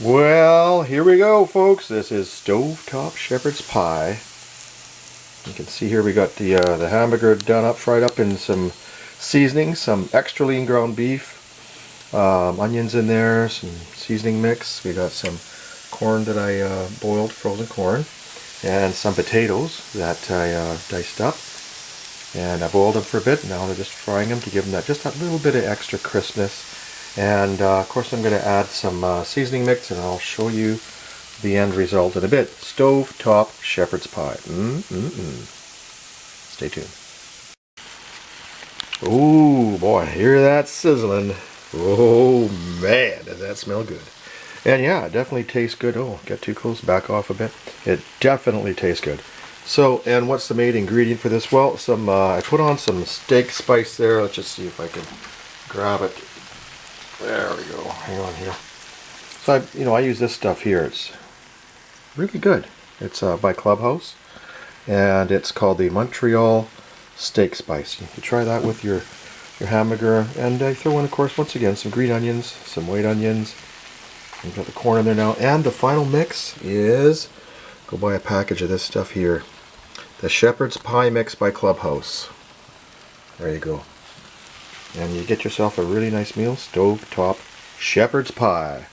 Well, here we go, folks. This is stovetop shepherd's pie. You can see here we got the hamburger done up, fried up in some seasoning, some extra lean ground beef, onions in there, some seasoning mix. We got some corn that I boiled, frozen corn, and some potatoes that I diced up. And I boiled them for a bit. Now they're just frying them to give them just that little bit of extra crispness. And of course I'm going to add some seasoning mix, and I'll show you the end result in a bit. Stovetop shepherd's pie. Stay tuned. Ooh boy, hear that sizzling. Oh man, does that smell good. And yeah, it definitely tastes good. Oh, get too close, back off a bit. It definitely tastes good. So, and what's the main ingredient for this? Well, I put on some steak spice there. Let's just see if I can grab it. There we go. Hang on here. So I use this stuff here. It's really good. It's by Clubhouse, and it's called the Montreal steak spice. You can try that with your hamburger, and I throw in, of course, once again, some green onions, some white onions. You've got the corn in there now, and the final mix is, go buy a package of this stuff here. The Shepherd's Pie Mix by Clubhouse. There you go. And you get yourself a really nice meal, stovetop shepherd's pie.